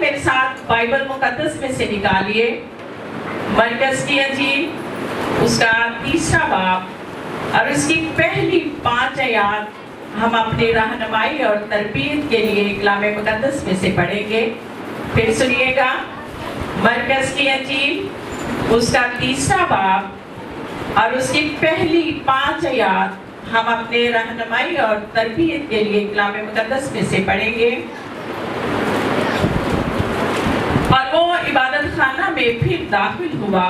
میرے ساتھ بائبل مقدس میں سے نکالیے مرکز کی انجیل اس کا 3 باب اور اس کی پہلی 5 آیات ہم اپنی رہنمائی اور تربیت کے لیے کلام مقدس میں سے پڑھیں گے. پھر سنیے گا مرکز کی انجیل اس کا 3 باب اور اس کی پہلی 5 آیات ہم اپنے رہنمائی اور تربیت کے لیے کلام مقدس میں سے پڑھیں گے. اور وہ عبادت خانہ میں پھر داخل ہوا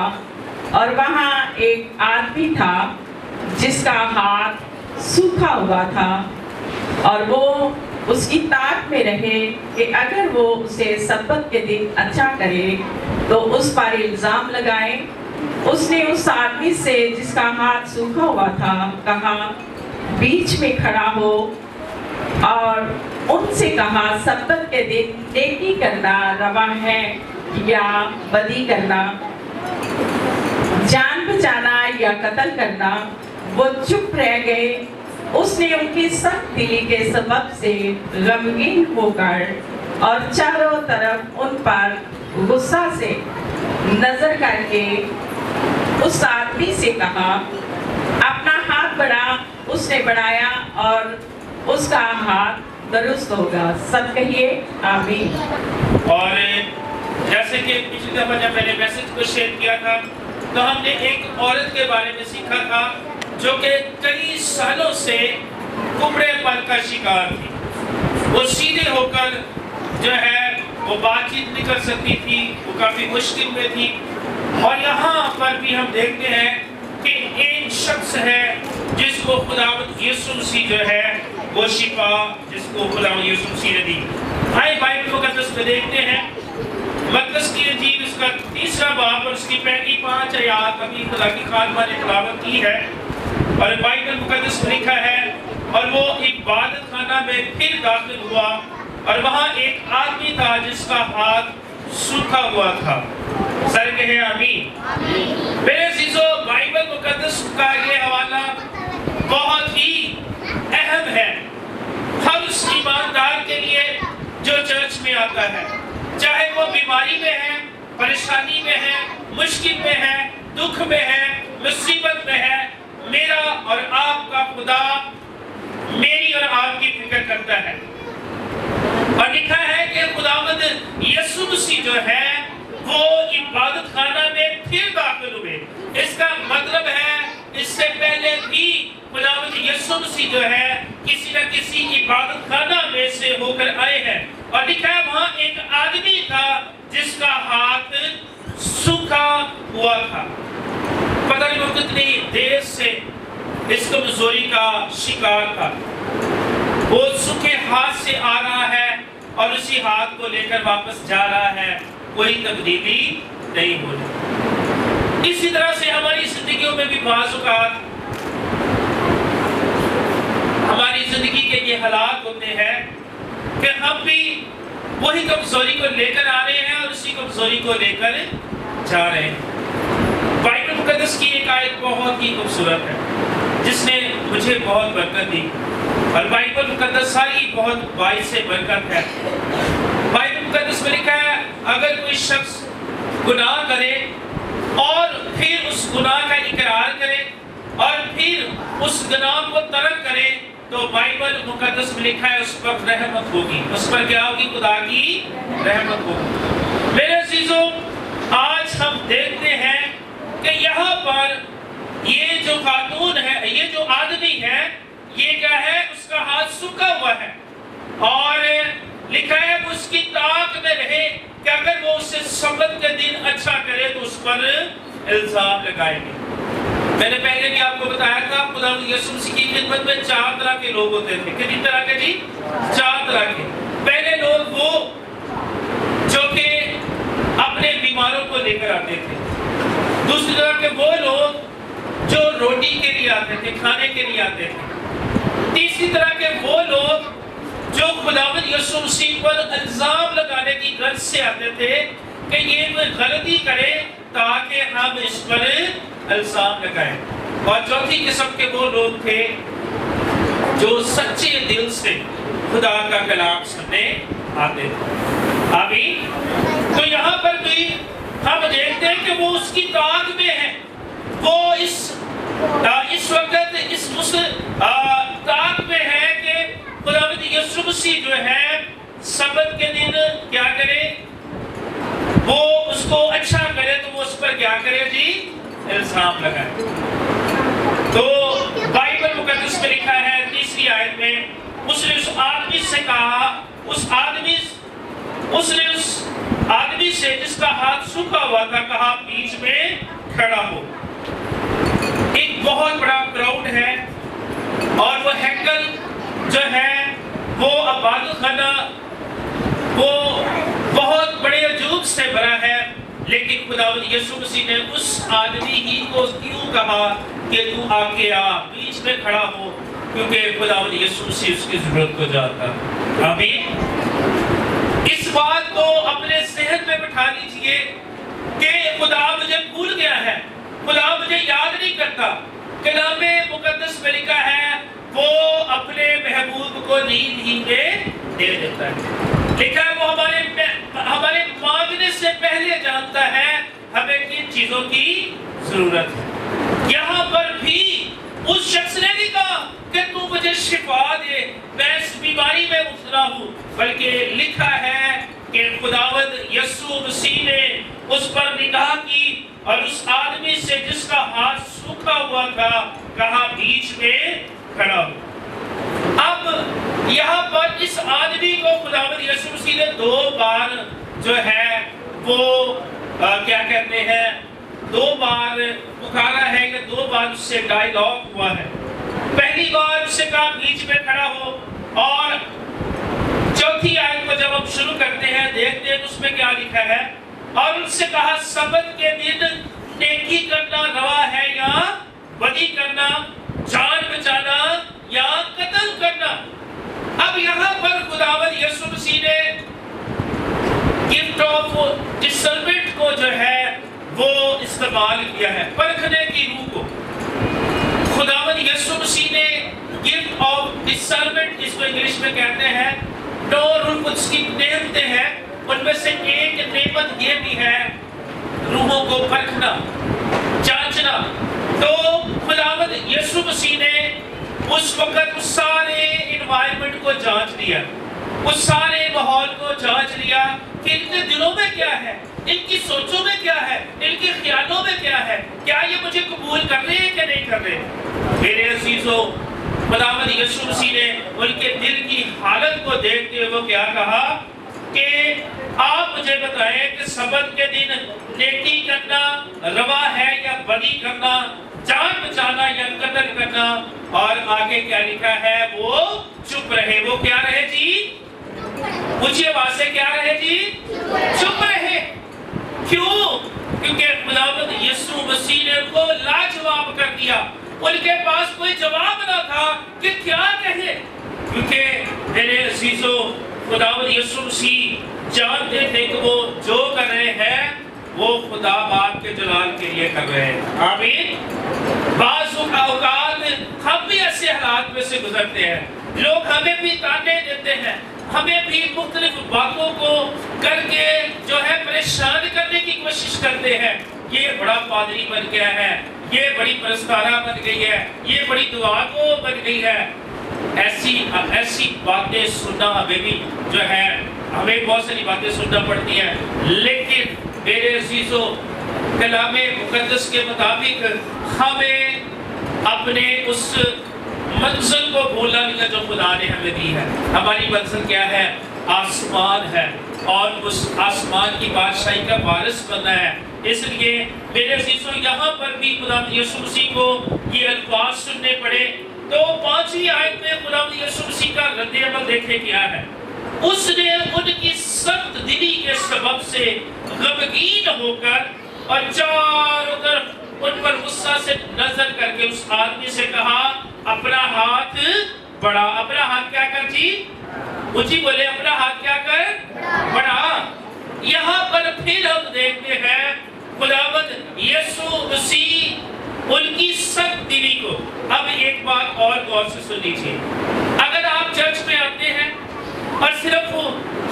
اور وہاں ایک آدمی تھا جس کا ہاتھ سوکھا ہوا تھا اور وہ اس کی طاق میں رہے کہ اگر وہ اسے سبت کے دن اچھا کرے تو اس پر الزام لگائیں. اس نے اس آدمی سے جس کا ہاتھ سوکھا ہوا تھا کہا بیچ میں کھڑا ہو اور ان سے کہا سبت کے دن نیکی کرنا روا ہے یا بدی کرنا, جان بچانا یا قتل کرنا. وہ چپ رہ گئے. اس نے ان کی سخت دلی کے سبب سے غمگین ہو کر اور چاروں طرف ان پر غصہ سے نظر کر کے اس آدمی سے کہا اپنا ہاتھ بڑھا. اس نے بڑھایا اور اس کا ہاتھ درست ہوگا. سب کہیے آمین. اور جیسے کہ پچھلی دفعہ جب میں نے میسج کو شیئر کیا تھا تو ہم نے ایک عورت کے بارے میں سیکھا تھا جو کہ کئی سالوں سے کمڑے پن کا شکار تھی. وہ سیدھے ہو کر جو ہے وہ بات چیت نہیں کر سکتی تھی, وہ کافی مشکل میں تھی. اور یہاں پر بھی ہم دیکھتے ہیں کہ ایک شخص ہے جس کو خداوند یسوع مسیح جو ہے وہ شفا جس کو خداوند یسوع مسیح نے دی. آئے بائبل مقدس میں دیکھتے ہیں مرکز کی انجیل اس کا 3 باب اور اس کی پہلی 5 آیات ابھی خدا کی خادمہ نے تلاوت کی ہے. اور بائبل مقدس میں لکھا ہے اور وہ عبادت خانہ میں پھر داخل ہوا اور وہاں ایک آدمی تھا جس کا ہاتھ سوکھا ہوا تھا. سر کہے آمین. میرے عزیزو بائبل مقدس کا یہ حوالہ بہت ہی اہم ہے ہر اس ایماندار کے لیے جو چرچ میں آتا ہے, چاہے وہ بیماری میں ہے, پریشانی میں ہے, مشکل میں ہے, دکھ میں ہے, مصیبت میں ہے. میرا اور آپ کا خدا میری اور آپ کی فکر کرتا ہے. اور لکھا ہے کہ خداوند یسوع مسیح جو ہے وہ عبادت خانہ میں پھر داخل ہوئے. اس کا مطلب ہے اس سے پہلے بھی خداوند یسوع مسیح جو ہے کسی نہ کسی عبادت خانہ میں سے ہو کر آئے ہیں. اور لکھا ہے وہاں ایک آدمی تھا جس کا ہاتھ سوکھا ہوا تھا. پتہ نہیں وہ کتنی دیر سے اس کمزوری کا شکار تھا. وہ سوکھے ہاتھ سے آ رہا ہے اور اسی ہاتھ کو لے کر واپس جا رہا ہے, کوئی تبدیلی نہیں ہو رہی. اسی طرح سے ہماری زندگیوں میں بھی بعض اوقات ہماری زندگی کے یہ حالات ہوتے ہیں کہ ہم بھی وہی کمزوری کو لے کر آ رہے ہیں اور اسی کمزوری کو لے کر جا رہے ہیں. بائبل مقدس کی ایک آیت بہت ہی خوبصورت ہے جس نے مجھے بہت برکت دی اور بائبل مقدس ساری بہت باعث برکت ہے. بائبل مقدس میں لکھا ہے اگر کوئی شخص گناہ کرے اور پھر اس گناہ کا اقرار کرے اور پھر اس گناہ کو ترک کرے تو بائبل مقدس میں لکھا ہے اس پر رحمت ہوگی. اس پر کیا ہوگی؟ خدا کی رحمت ہوگی. میرے عزیزو آج ہم دیکھتے ہیں کہ یہاں پر یہ جو خاتون ہے, یہ جو آدمی ہے, یہ کیا ہے, اس کا ہاتھ سوکھا ہوا ہے اور لکھا ہے اس کی طاق میں رہے کہ اگر وہ اسے سبت کے دن اچھا کرے تو اس پر الزام لگائیں گے. میں نے پہلے بھی آپ کو بتایا تھا خدا یسوع مسیح کی خدمت میں 4 طرح کے لوگ ہوتے تھے. کتنی طرح کے جی؟ 4 طرح کے. پہلے لوگ وہ جو کہ اپنے بیماروں کو لے کر آتے تھے. دوسری طرح کے وہ لوگ جو روٹی کے لیے آتے تھے, کھانے کے لیے آتے تھے. تیسری طرح کے وہ لوگ جو خداوند یسوع مسیح پر الزام لگانے کی غرض سے آتے تھے کہ یہ کوئی غلطی کرے تاکہ ہم اس پر الزام لگائیں. اور چوتھی قسم کے وہ لوگ تھے جو سچے دل سے خدا کا کلام سننے آتے تھے. آمین. تو یہاں پر بھی ہم دیکھتے ہیں کہ وہ اس کی طاق میں ہے. وہ اس وقت اس طاق میں ہے کہ خداوند یسوع مسیح جو ہے سبت کے دن کیا کرے, وہ اس کو اچھا کرے تو وہ اس پر کیا کرے جی, الزام لگائے. تو بائبل مقدس میں لکھا ہے 3 آیت میں, اس نے اس آدمی سے کہا, اس آدمی سے جس کا ہاتھ سوکھا ہوا تھا کہا بیچ میں کھڑا ہو. ایک بہت بڑا کراؤڈ ہے اور وہ ہیکل جو ہے وہ عبادت خانہ وہ بہت بڑے عجوب سے بھرا ہے, لیکن خداوند یسوع مسیح نے اس آدمی ہی کو کیوں کہا کہ تو آ کے آ, بیچ میں کھڑا ہو, کیونکہ خداوند یسوع مسیح اس کی ضرورت کو جانتا. آمین. اس بات کو اپنے ذہن میں بٹھا لیجئے کہ خدا مجھے بھول گیا ہے, خدا مجھے یاد نہیں کرتا. کلام مقدس میں لکھا ہے وہ اپنے محبوب کو نیند ہی میں دے دیتا ہے. لکھا ہے وہ ہمارے مانگنے سے پہلے جانتا ہے ہمیں کن چیزوں کی ضرورت ہے. یہاں پر بھی اس شخص نے نہیں کہا کہ تو مجھے شفا دے, میں اس بیماری میں مبتلا ہوں, بلکہ لکھا ہے کہ خداوند یسوع مسیح نے اس پر نگاہ کی اور اس آدمی سے جس کا ہاتھ سوکھا ہوا تھا کہا بیچ میں کھڑا ہو. اب یہاں پر اس آدمی کو خداوند یسوع مسیح نے 2 بار جو ہے وہ کیا کہتے ہیں 2 بار پکارا ہے, کہ 2 بار اس سے ڈائیلاگ ہوا ہے. پہلی بار اس سے کہا بیچ میں کھڑا ہو, اور 4 آیت کو جب ہم شروع کرتے ہیں دیکھتے ہیں اس میں کیا لکھا ہے, اور ان سے کہا سبت کے دن نیکی کرنا روا ہے یا بدی کرنا, جان بچانا یا قتل کرنا. اب یہاں پر خداوند یسوع مسیح نے گفٹ آف ڈسرنمنٹ کو جو ہے وہ استعمال کیا ہے, پرکھنے کی روح کو. خداوند یسوع مسیح نے گفٹ آف ڈسرنمنٹ, اس کو انگلش میں کہتے ہیں, 9 روح القدس کی نعمتیں ہیں, ان میں سے ایک نعمت یہ بھی ہے روحوں کو پرکھنا, جانچنا. تو خداوند یسوع مسیح نے اس وقت اس سارے انوائرمنٹ کو جانچ لیا, اس سارے ماحول کو جانچ لیا کہ ان کے دلوں میں کیا ہے, ان کی سوچوں میں کیا ہے, ان کے خیالوں میں کیا ہے, کیا یہ مجھے قبول کر رہے ہیں کہ نہیں کر رہے. میرے عزیزو, خداوند یسوع مسیح نے ان کے دل کی حالت کو دیکھتے ہوئے وہ کیا کہا کہ آپ مجھے بتائیں کہ سبت کے دن نیکی کرنا روا ہے یا بدی کرنا, جان بچانا یا قتل کرنا. اور آگے کیا لکھا ہے, وہ چپ رہے. وہ کیا رہے جی, اونچی آواز سے کیا رہے جی, چپ رہے. کیوں؟ کیونکہ خداوند یسوع مسیح نے ان کو لاجواب کر دیا. ان کے پاس کوئی جواب نہ تھا کہ کیا کہے, کیونکہ میرے عزیزو خداوند یسوع مسیح جانتے تھے کہ وہ جو کر رہے ہیں وہ خدا باپ کے جلال کے لیے کر رہے ہیں. آمین. بعض اوقات ہم بھی ایسے حالات میں سے گزرتے ہیں, لوگ ہمیں بھی تانے دیتے ہیں, ہمیں بھی مختلف باتوں کو کر کے جو ہے پریشان کرنے کی کوشش کرتے ہیں. یہ بڑا پادری بن گیا ہے, یہ بڑی پرستارہ بن گئی ہے, یہ بڑی دعا کو بن گئی ہے. ایسی باتیں سننا ہمیں بھی جو ہے, ہمیں بہت ساری باتیں سننا پڑتی ہیں, لیکن میرے عزیزو کلام مقدس کے مطابق ہمیں اپنے اس منزل کو بھولنا نہیں ہے جو خدا نے ہمیں دی ہے. ہماری منزل کیا ہے, آسمان ہے, اور اس آسمان کی بادشاہی کا وارث بننا ہے. اس لیے میرے عزیزو یہاں پر بھی خداوند یسوع مسیح کو یہ الفاظ سننے پڑے. تو 5ویں آیت میں خداوند یسوع مسیح کا رد عمل دیکھیں کیا ہے. اس نے ان کی سخت دلی کے سبب سے غمگین ہو کر اور چاروں طرف ان پر غصہ سے نظر کر کے اس آدمی سے کہا اپنا ہاتھ بڑھا. اپنا ہاتھ کیا کر جی, اونچی بولے, اپنا ہاتھ کیا کر بڑھا. یہاں پر پھر ہم دیکھتے ہیں خداوند یسوع مسیح ان کی سخت دلی کو. اب ایک بات اور غور سے سن لیجیے, اگر آپ چرچ میں آتے ہیں اور صرف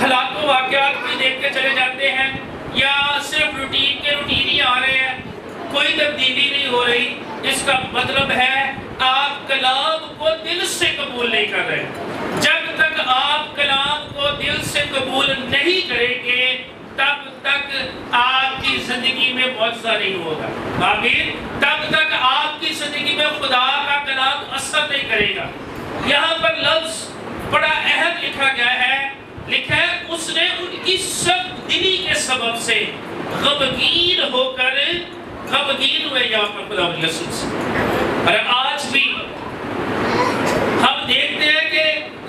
हालात व वाक़यात को देखते चले जाते हैं या सिर्फ रूटीन के रूटीन ही आ रहे हैं, कोई तब्दीली नहीं हो रही, इसका मतलब है आप कलाम को दिल से कबूल नहीं कर रहे। जब तक आप कलाम को दिल से कबूल नहीं करेंगे तब तक आपकी जिंदगी में मौजज़ा नहीं होगा। आमीन। तब तक आपकी जिंदगी में खुदा का कलाम असर नहीं करेगा। यहाँ पर लफ्ज बड़ा अहम लिखा गया है, लिखा है उसने उनकी सख्त दिली के सबब से गमगीन हुए यहाँ पर खुदा यसू से। और आज भी हम देखते हैं कि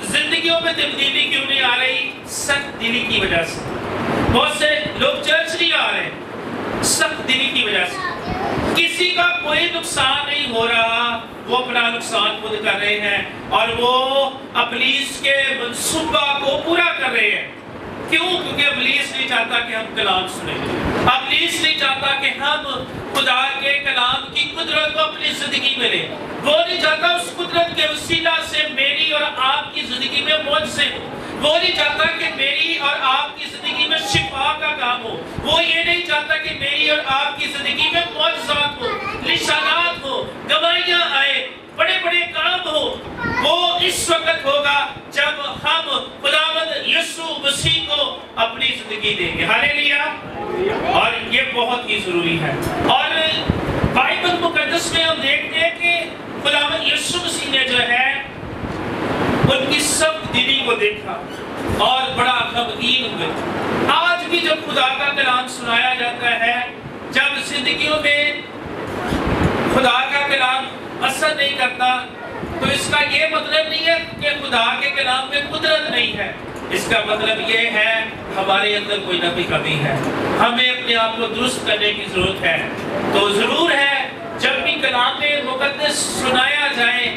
जिंदगियों में तब्दीली क्यों नहीं आ रही? सख्त दिली की वजह से। बहुत से लोग चर्च नहीं आ रहे सख्त दिली की वजह से। किसी का कोई नुकसान नहीं हो रहा, वो अपना नुकसान खुद कर रहे हैं और वो इब्लीस के मंसूबा को पूरा कर रहे हैं। क्यों? क्योंकि इब्लीस नहीं चाहता कि हम कलाम सुने, इब्लीस नहीं चाहता कि हम खुदा के कलाम की कुदरत को अपनी जिंदगी में लें। वो नहीं चाहता उस कुदरत के वसीला से मेरी और आपकी जिंदगी में मौजज़े हो। वो नहीं चाहता कि मेरी और आपकी जिंदगी में शिफा का काम हो। वो ये नहीं चाहता कि मेरी और आपकी जिंदगी में मौजज़ात हो, निशानात हो, गवाहियां आए, बड़े बड़े काम हो। वो इस वक्त होगा जब हम खुदावंद यीशु मसीह को अपनी जिंदगी देंगे। हालेलुया। और ये बहुत ही जरूरी है। और बाइबल मुकद्दस में हम देखते हैं कि खुदावंद यीशु मसीह ने जो है उनकी सब दिली को देखा और बड़ा गमगीन हुए। आज भी जब खुदा का कलाम सुनाया जाता है, जब जिंदगियों में खुदा का कलाम असर नहीं करता, तो इसका ये मतलब नहीं है कि खुदा के कलाम में कुदरत नहीं है। इसका मतलब ये है हमारे अंदर कोई ना कोई कमी है, हमें अपने आप को दुरुस्त करने की जरूरत है। तो जरूर है जब भी कलाम मुकद्दस सुनाया जाए,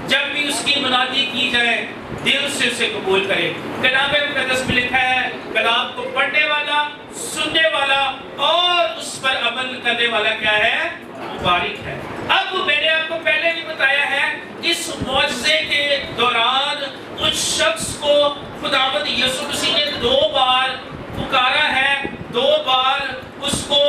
जब भी उसकी मुनादी की जाए, दिल से उसे कबूल करें। कलाम मुकद्दस में लिखा है कलाम को पढ़ने वाला, सुनने वाला और उस पर अमल करने वाला क्या है? मुबारक है। अब मैंने आपको पहले भी बताया है, इस मौजज़े के दौरान उस शख्स को खुदावंद यीशु मसीह ने 2 बार पुकारा है, 2 बार उसको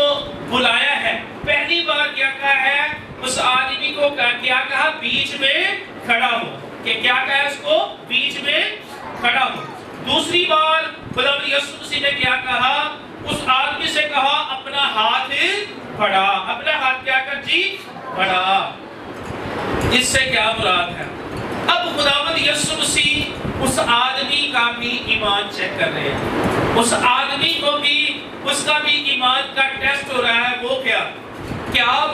बुलाया है। पहली बार क्या कहा है? उस आदमी को क्या कहा? बीच में खड़ा हो। कि क्या कहा उसको? बीच में खड़ा हो। दूसरी बार खुदावंद यीशु मसीह ने क्या कहा? उस आदमी से कहा अपना हाथ बढ़ा। अपना हाथ क्या कर जी? बढ़ा। इससे क्या मुराद है? अब खुदावंद यीशु मसीह उस आदमी का भी ईमान चेक कर रहे हैं। उस आदमी को भी, उसका भी ईमान का टेस्ट हो रहा है। वो क्या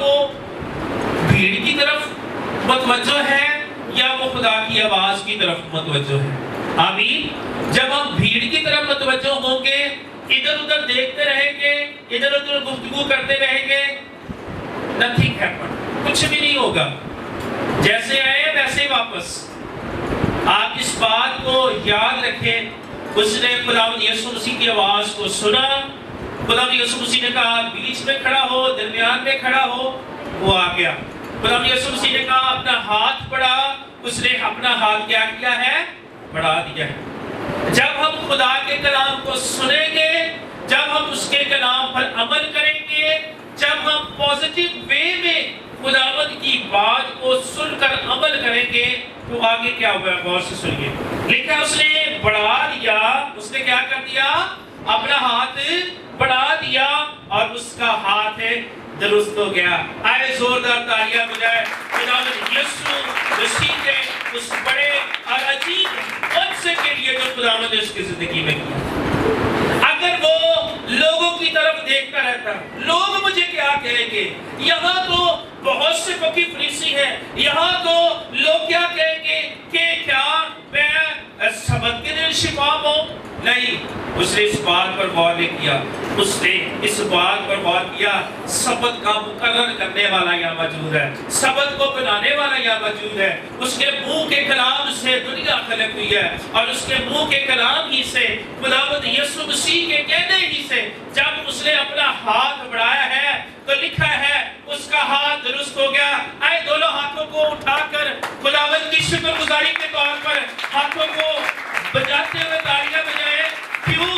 वो भीड़ की तरफ मतवज्जो है या वो खुदा की आवाज की तरफ मतवज्जो है? आमीन। जब हम भीड़ की तरफ मतवज्जो होंगे, इधर उधर देखते रहेंगे, इधर उधर गुफ्तगू करते रहेंगे, नथिंग हैपन, कुछ भी नहीं होगा। जैसे आए वैसे ही वापस। आप इस बात को याद रखें। उसने खुदावंद यीशु मसीह की आवाज को सुना, खुदावंद यीशु मसीह ने कहा बीच में खड़ा हो, दरमियान में खड़ा हो, वो आ गया। खुदावंद यीशु मसीह ने कहा अपना हाथ बढ़ा, उसने अपना हाथ क्या किया है? बढ़ा दिया है। जब हम खुदा के कलाम को सुनेंगे, जब हम उसके कलाम पर अमल करेंगे, जब हम पॉजिटिव वे में खुदावंद की बात को सुनकर अमल करेंगे, तो आगे क्या होगा? गौर से सुनिए। लिखा उसने बढ़ा दिया। उसने क्या कर दिया? अपना हाथ बढ़ा दिया और उसका हाथ दुरुस्त हो गया। आए जोरदार तालियां बजाए खुदावंद यीशु मसीह के उस बड़े और अजीब मुआवजे के लिए जो खुदावंद ने उसकी जिंदगी में किया। अगर वो लोगों की तरफ देखता रहता, लोग मुझे क्या कहेंगे, यहाँ तो बहुत से फकीर फरीसी हैं, यहाँ तो लोग क्या कहेंगे कि क्या मैं सबत के दिन शिफा हूँ? नहीं, उसने इस बात पर गौर नहीं किया। उसने इस बात पर गौर किया सबत का मुकर्रर करने वाला यहाँ मौजूद है, सबत को बनाने वाला यहाँ मौजूद है। उसके मुंह के कलाम से दुनिया खलक हुई है और उसके मुंह के कलाम ही से, खुदावंद यीशु मसीह के कहने ही से जब उसने अपना हाथ बढ़ाया है तो लिखा है उसका हाथ दुरुस्त हो गया। आए दोनों हाथों को उठाकर खुदावंद की शुक्रगुजारी के तौर पर हाथों को बजाते हुए तालियां बजाएं। क्यों?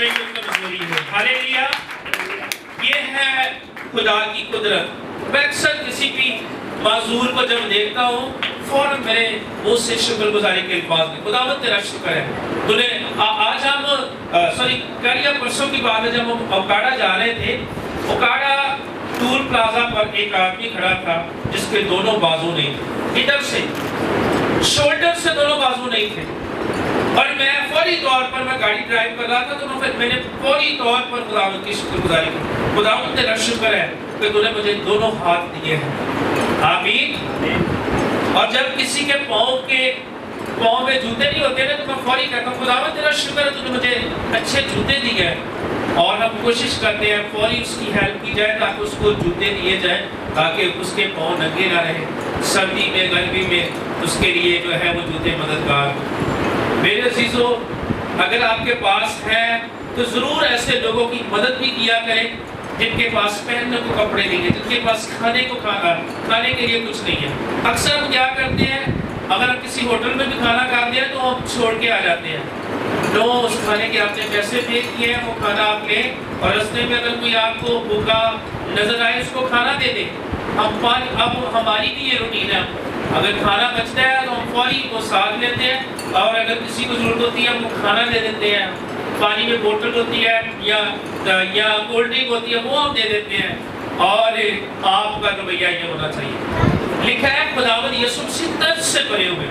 में जो कमजोरी है। हालेलुया। ये है खुदा की कुदरत। मैं अक्सर किसी भी माजूर को जब देखता हूँ फौरन मेरे मुंह से शुक्रगुजारी के अल्फाज में खुदावंद तेरा शुक्र है तूने आज हम सॉरी कल या परसों की बात है जब हम ओकाड़ा जा रहे थे। ओकाड़ा टूल प्लाजा पर एक आदमी खड़ा था जिसके दोनों बाजू नहीं थे, इधर से शोल्डर से दोनों बाजू नहीं थे। और मैं फौरी तौर पर मैं गाड़ी ड्राइव कर रहा था तो मैंने फौरी तौर पर खुदावंद की शुक्रगुजारी की। खुदावंद तेरा शुक्र है कि तूने मुझे दोनों हाथ दिए हैं। आमीन। और जब किसी के पाँव में जूते नहीं होते ना तो मैं फौरी कहता हूँ खुदावंद तेरा शुक्र है तूने मुझे अच्छे जूते दिए हैं। और हम कोशिश करते हैं फौरी उसकी हेल्प की जाए ताकि उसको जूते दिए जाए ताकि उसके पाँव नंगे ना रहे। सर्दी में गर्मी में उसके लिए जो है वो जूते मददगार। मेरे अजीजों अगर आपके पास है तो ज़रूर ऐसे लोगों की मदद भी किया करें जिनके पास पहनने को कपड़े नहीं है, जिनके पास खाने के लिए कुछ नहीं है। अक्सर हम क्या करते हैं अगर हम किसी होटल में भी खाना खाते हैं तो हम छोड़ के आ जाते हैं। नो, उस खाने के आपने पैसे पे किए हैं वो खाना आप लें और रास्ते में अगर कोई आपको भूखा नजर आए उसको खाना दे दें। अब हमारी भी ये रूटीन है, अगर खाना बचता है तो हम फौरी वो साथ लेते हैं और अगर किसी को जरूरत होती है हम खाना दे देते हैं। पानी में बोतल होती है या कोल्ड ड्रिंक होती है वो हम दे देते हैं। और आपका रवैया ये होना चाहिए। लिखा है खुदावंद यीशु मसीह तरस से भरे हुए,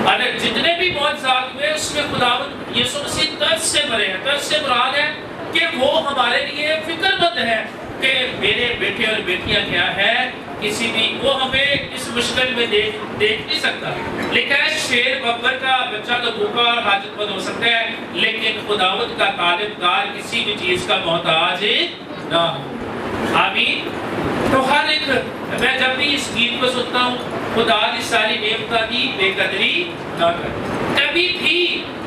अगर जितने भी मौजज़ात हुए उसमें खुदावंद यीशु मसीह तरस से भरे हैं। तरस से मुराद है कि वो हमारे लिए फिक्रमंद है कि मेरे बेटे और बेटियां क्या है, किसी भी वो हमें इस मुश्किल में देख नहीं सकता। लिखा है शेर बब्बर का बच्चा तो भूखा और हाजतमंद हो सकता है लेकिन खुदावंद का तालिबगार किसी भी चीज का मोहताज ना हो। आमीन। तो हर एक मैं जब भी इस गीत को सुनता हूँ खुदा की सारी नेमता की बेकदरी ना कर। कभी भी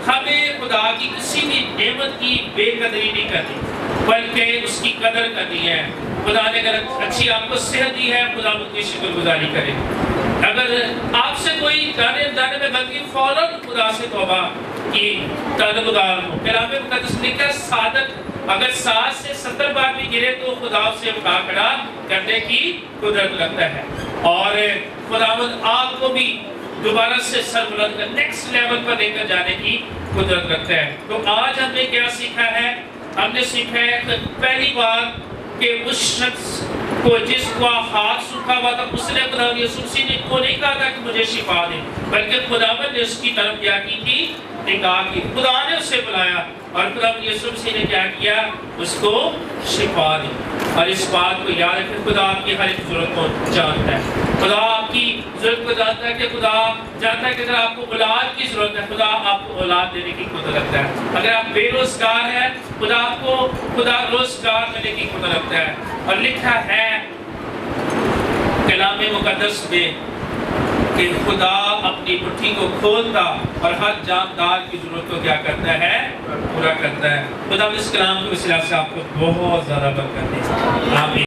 हमें खुदा की किसी भी नेमत की बेकदरी नहीं करनी बल्कि उसकी कदर करनी है। खुदा ने अगर अच्छी आपको सेहत दी है खुदा की शुक्रगुजारी करें। अगर आपसे कोई जाने में गलती फौरन खुदा से तौबा की तलबगार हो। कलाम मुक़द्दस लिखा सादक अगर 60 से 70 बार भी गिरे तो खुदा से उठा खड़ा करने की कुदरत रखता है। और खुदावंद आपको भी दोबारा से सरबुलंद कर नेक्स्ट लेवल पर लेकर जाने की कुदरत रखता है। तो आज हमने क्या सीखा है? हमने सीखा है पहली बार कि उस शख्स को जिसका हाथ सूखा हुआ था उसने खुदा यीशु मसीह ने को नहीं कहा था कि मुझे शिफा दे, बल्कि खुदावंद ने उसकी तरफ क्या की थी? निगाह की। खुदा ने उसे बुलाया और खुदा यीशु मसीह ने क्या किया? उसको शिफा दी। और इस बात को याद रखें खुदा आपकी हर एक जरूरत को जानता है। खुदा आपकी जरूरत को जानता है कि खुदा जानता है कि अगर आपको औलाद की जरूरत है खुदा आपको औलाद देने की कुदरत रखता है। अगर आप बेरोजगार हैं खुदा रोजगार देने की कुदरत रखता है। और लिखा है कलाम मुक़द्दस में कि खुदा अपनी मुट्ठी को खोलता और हर जानदार की जरूरत को क्या करता है? पूरा करता है। खुदा इस कलाम के वसीला से आपको बहुत ज़्यादा बरकत दे। आमीन।